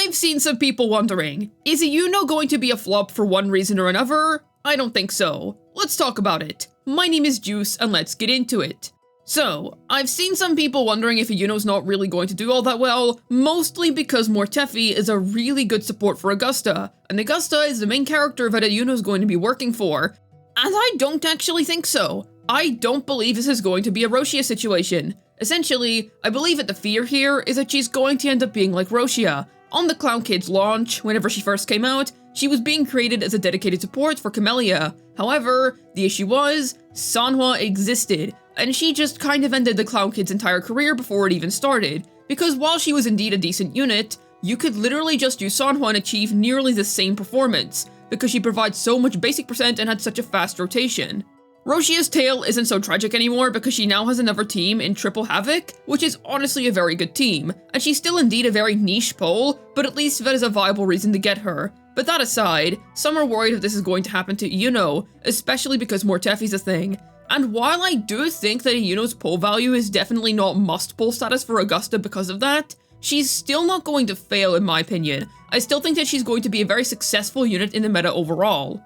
I've seen some people wondering, is Iuno going to be a flop for one reason or another? I don't think so. Let's talk about it. My name is Juice, and let's get into it. So, I've seen some people wondering if Iuno's not really going to do all that well, mostly because Mortefi is a really good support for Augusta, and Augusta is the main character that Iuno's going to be working for. And I don't actually think so. I don't believe this is going to be a Roshia situation. Essentially, I believe that the fear here is that she's going to end up being like Roshia. On the Clown Kids launch, whenever she first came out, she was being created as a dedicated support for Camellia. However, the issue was, Sanhua existed, and she just kind of ended the Clown Kids' entire career before it even started, because while she was indeed a decent unit, you could literally just use Sanhua and achieve nearly the same performance, because she provides so much basic percent and had such a fast rotation. Roshia's tale isn't so tragic anymore because she now has another team in Triple Havoc, which is honestly a very good team, and she's still indeed a very niche pull, but at least that is a viable reason to get her. But that aside, some are worried if this is going to happen to Iuno, especially because Mortefi's a thing. And while I do think that Iuno's pull value is definitely not must-pull status for Augusta because of that, she's still not going to fail in my opinion. I still think that she's going to be a very successful unit in the meta overall.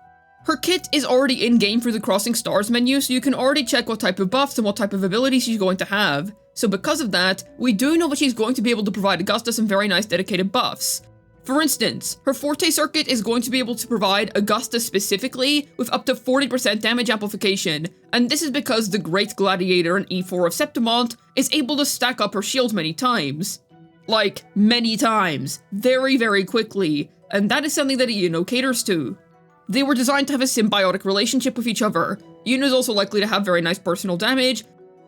Her kit is already in-game through the Crossing Stars menu, so you can already check what type of buffs and what type of abilities she's going to have. So because of that, we do know that she's going to be able to provide Augusta some very nice dedicated buffs. For instance, her Forte circuit is going to be able to provide Augusta specifically with up to 40% damage amplification, and this is because the Great Gladiator in E4 of Septimont is able to stack up her shield many times. Like, many times. Very, very quickly, and that is something that Iuno caters to. They were designed to have a symbiotic relationship with each other. Iuno is also likely to have very nice personal damage,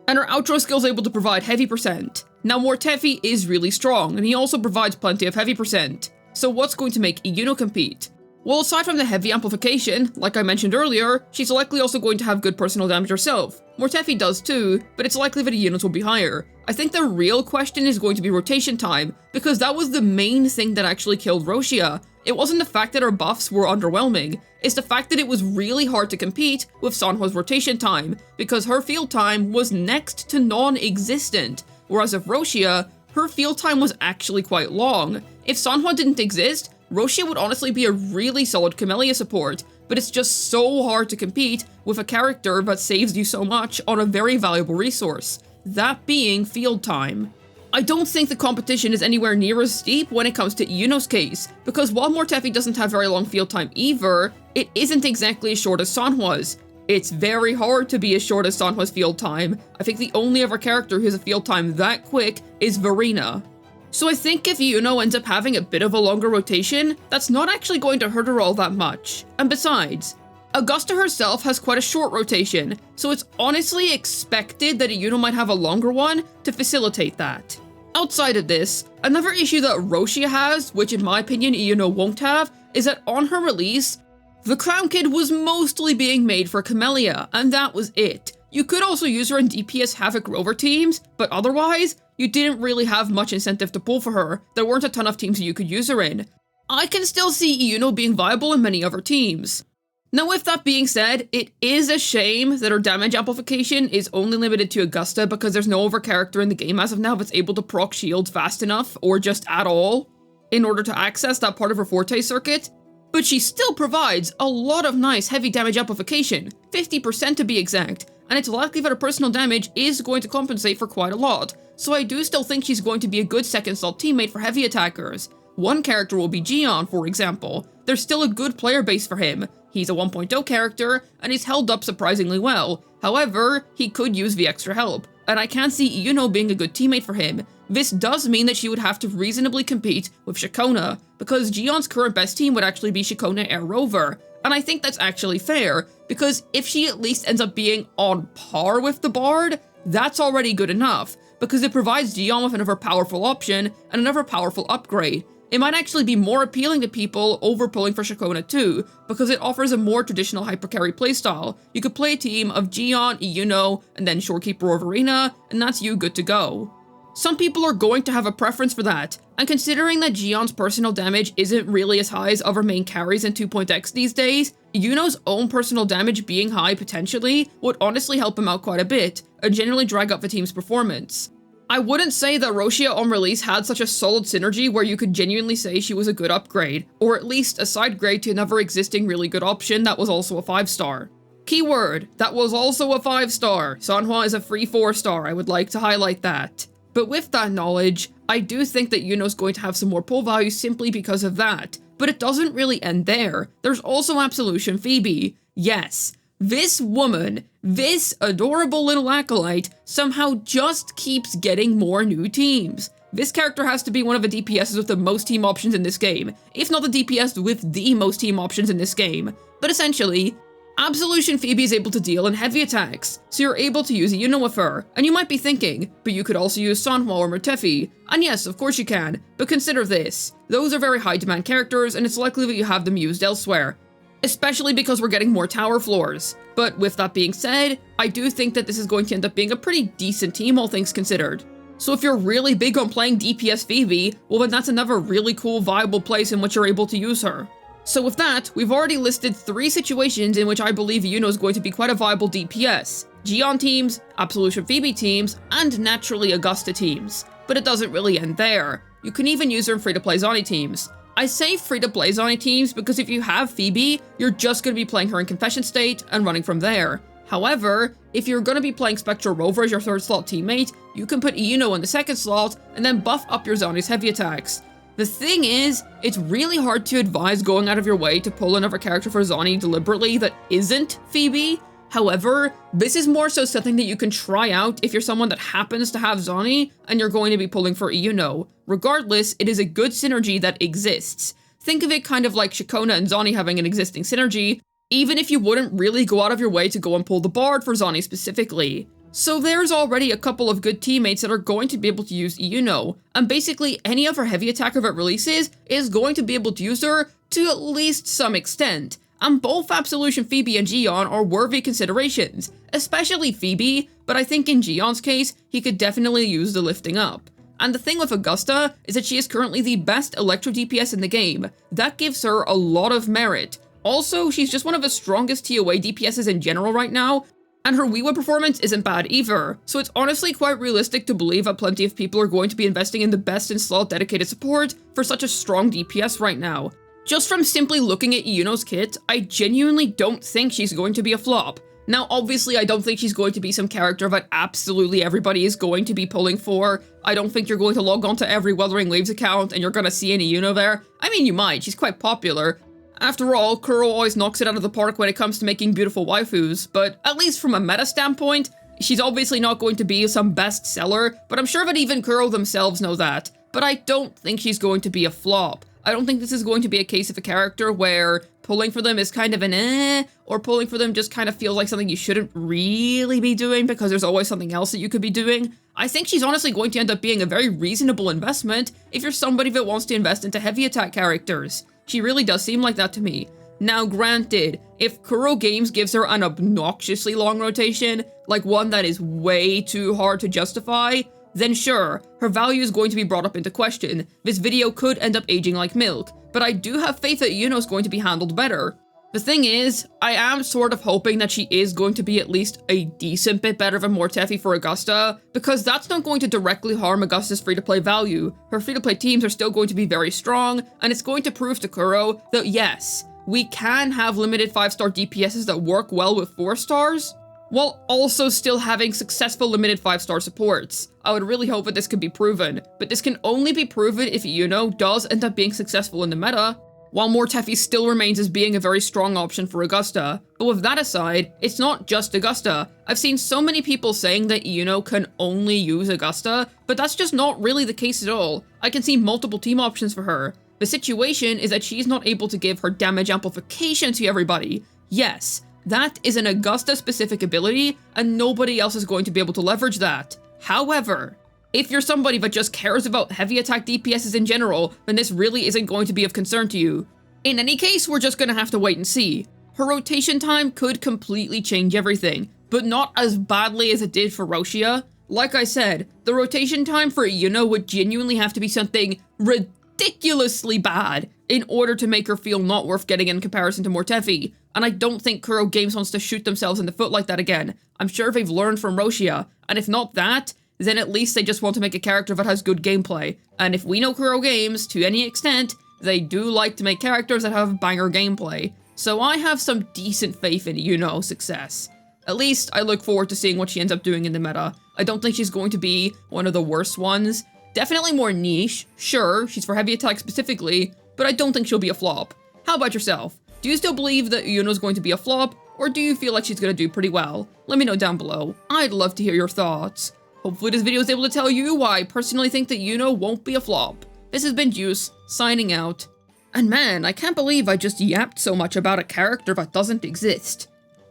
and her outro skill is able to provide heavy percent. Now Mortefi is really strong, and he also provides plenty of heavy percent. So what's going to make Iuno compete? Well, aside from the heavy amplification, like I mentioned earlier, she's likely also going to have good personal damage herself. Mortefi does too, but it's likely that Iuno's will be higher. I think the real question is going to be rotation time, because that was the main thing that actually killed Roshia. It wasn't the fact that her buffs were underwhelming, it's the fact that it was really hard to compete with Sanhua's rotation time, because her field time was next to non-existent, whereas with Roshia, her field time was actually quite long. If Sanhua didn't exist, Roshia would honestly be a really solid Camellia support, but it's just so hard to compete with a character that saves you so much on a very valuable resource, that being field time. I don't think the competition is anywhere near as steep when it comes to Iuno's case, because while Mortefi doesn't have very long field time either, it isn't exactly as short as Sanhua's. It's very hard to be as short as Sanhua's field time. I think the only other character who has a field time that quick is Verena. So I think if Iuno ends up having a bit of a longer rotation, that's not actually going to hurt her all that much. And besides, Augusta herself has quite a short rotation, so it's honestly expected that Iuno might have a longer one to facilitate that. Outside of this, another issue that Roshia has, which in my opinion Iuno won't have, is that on her release, the Clown Kid was mostly being made for Camellia, and that was it. You could also use her in DPS Havoc Rover teams, but otherwise, you didn't really have much incentive to pull for her. There weren't a ton of teams that you could use her in. I can still see Iuno being viable in many other teams. Now with that being said, it is a shame that her damage amplification is only limited to Augusta because there's no other character in the game as of now that's able to proc shields fast enough, or just at all, in order to access that part of her Forte circuit. But she still provides a lot of nice heavy damage amplification, 50% to be exact, and it's likely that her personal damage is going to compensate for quite a lot, so I do still think she's going to be a good second slot teammate for heavy attackers. One character will be Gion, for example. There's still a good player base for him. He's a 1.0 character, and he's held up surprisingly well. However, he could use the extra help, and I can't see Iuno being a good teammate for him. This does mean that she would have to reasonably compete with Shakona, because Gion's current best team would actually be Shakona Air Rover, and I think that's actually fair, because if she at least ends up being on par with the Bard, that's already good enough, because it provides Gion with another powerful option and another powerful upgrade. It might actually be more appealing to people over pulling for Shakona too, because it offers a more traditional hypercarry playstyle. You could play a team of Gion, Iuno, and then Shorekeeper or Verena, and that's you good to go. Some people are going to have a preference for that, and considering that Gion's personal damage isn't really as high as other main carries in 2.x these days, Iuno's own personal damage being high potentially would honestly help him out quite a bit, and generally drag up the team's performance. I wouldn't say that Roshia on release had such a solid synergy where you could genuinely say she was a good upgrade, or at least a side grade to another existing really good option that was also a 5-star. Keyword, that was also a 5-star. Sanhua is a free 4-star, I would like to highlight that. But with that knowledge, I do think that Iuno's going to have some more pull value simply because of that. But it doesn't really end there. There's also Absolution Phoebe. Yes, this woman, this adorable little acolyte, somehow just keeps getting more new teams. This character has to be one of the DPSs with the most team options in this game, if not the DPS with the most team options in this game. But essentially, Absolution Phoebe is able to deal in heavy attacks, so you're able to use Iuno with her, and you might be thinking, but you could also use Sanhua or Murtefi, and yes, of course you can, but consider this, those are very high demand characters and it's likely that you have them used elsewhere, especially because we're getting more tower floors. But with that being said, I do think that this is going to end up being a pretty decent team all things considered. So if you're really big on playing DPS Phoebe, well then that's another really cool viable place in which you're able to use her. So with that, we've already listed 3 situations in which I believe Iuno is going to be quite a viable DPS. Gion teams, Absolution Phoebe teams, and naturally Augusta teams. But it doesn't really end there. You can even use her in free-to-play Zani teams. I say free-to-play Zani teams because if you have Phoebe, you're just going to be playing her in Confession State and running from there. However, if you're going to be playing Spectral Rover as your 3rd slot teammate, you can put Iuno in the 2nd slot and then buff up your Zani's heavy attacks. The thing is, it's really hard to advise going out of your way to pull another character for Zani deliberately that isn't Phoebe. However, this is more so something that you can try out if you're someone that happens to have Zani and you're going to be pulling for Iuno. Regardless, it is a good synergy that exists. Think of it kind of like Shakona and Zani having an existing synergy, even if you wouldn't really go out of your way to go and pull the Bard for Zani specifically. So there's already a couple of good teammates that are going to be able to use Iuno, and basically any other heavy attacker that releases is going to be able to use her to at least some extent. And both Absolution Phoebe and Gion are worthy considerations, especially Phoebe, but I think in Gion's case, he could definitely use the lifting up. And the thing with Augusta is that she is currently the best Electro DPS in the game. That gives her a lot of merit. Also, she's just one of the strongest TOA DPSs in general right now, and her wuwa performance isn't bad either, so it's honestly quite realistic to believe that plenty of people are going to be investing in the best in slot dedicated support for such a strong DPS right now. Just from simply looking at Iuno's kit, I genuinely don't think she's going to be a flop. Now obviously I don't think she's going to be some character that absolutely everybody is going to be pulling for. I don't think you're going to log on to every Wuthering Waves account and you're going to see an Iuno there. I mean you might, she's quite popular. After all, Kuro always knocks it out of the park when it comes to making beautiful waifus, but at least from a meta standpoint, she's obviously not going to be some bestseller, but I'm sure that even Kuro themselves know that. But I don't think she's going to be a flop. I don't think this is going to be a case of a character where pulling for them is kind of an or pulling for them just kind of feels like something you shouldn't really be doing because there's always something else that you could be doing. I think she's honestly going to end up being a very reasonable investment if you're somebody that wants to invest into heavy attack characters. She really does seem like that to me. Now granted, if Kuro Games gives her an obnoxiously long rotation, like one that is way too hard to justify, then sure, her value is going to be brought up into question. This video could end up aging like milk, but I do have faith that Iuno is going to be handled better. The thing is, I am sort of hoping that she is going to be at least a decent bit better than Murtefi for Augusta, because that's not going to directly harm Augusta's free-to-play value. Her free-to-play teams are still going to be very strong, and it's going to prove to Kuro that yes, we can have limited 5-star DPSs that work well with 4 stars, while also still having successful limited 5-star supports. I would really hope that this could be proven, but this can only be proven if Iuno does end up being successful in the meta, while Murtefi still remains as being a very strong option for Augusta. But with that aside, it's not just Augusta. I've seen so many people saying that Iuno can only use Augusta, but that's just not really the case at all. I can see multiple team options for her. The situation is that she's not able to give her damage amplification to everybody. Yes, that is an Augusta-specific ability, and nobody else is going to be able to leverage that. However, if you're somebody that just cares about heavy attack DPSs in general, then this really isn't going to be of concern to you. In any case, we're just gonna have to wait and see. Her rotation time could completely change everything, but not as badly as it did for Roshia. Like I said, the rotation time for Iuno would genuinely have to be something ridiculously bad in order to make her feel not worth getting in comparison to Murtefi, and I don't think Kuro Games wants to shoot themselves in the foot like that again. I'm sure they've learned from Roshia, and if not that, then at least they just want to make a character that has good gameplay. And if we know Kuro Games, to any extent, they do like to make characters that have banger gameplay. So I have some decent faith in Iuno's success. At least, I look forward to seeing what she ends up doing in the meta. I don't think she's going to be one of the worst ones. Definitely more niche. Sure, she's for heavy attack specifically, but I don't think she'll be a flop. How about yourself? Do you still believe that Iuno's going to be a flop, or do you feel like she's going to do pretty well? Let me know down below. I'd love to hear your thoughts. Hopefully this video is able to tell you why I personally think that Iuno won't be a flop. This has been Juice, signing out. And man, I can't believe I just yapped so much about a character that doesn't exist.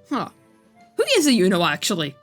Huh. Who is Iuno actually?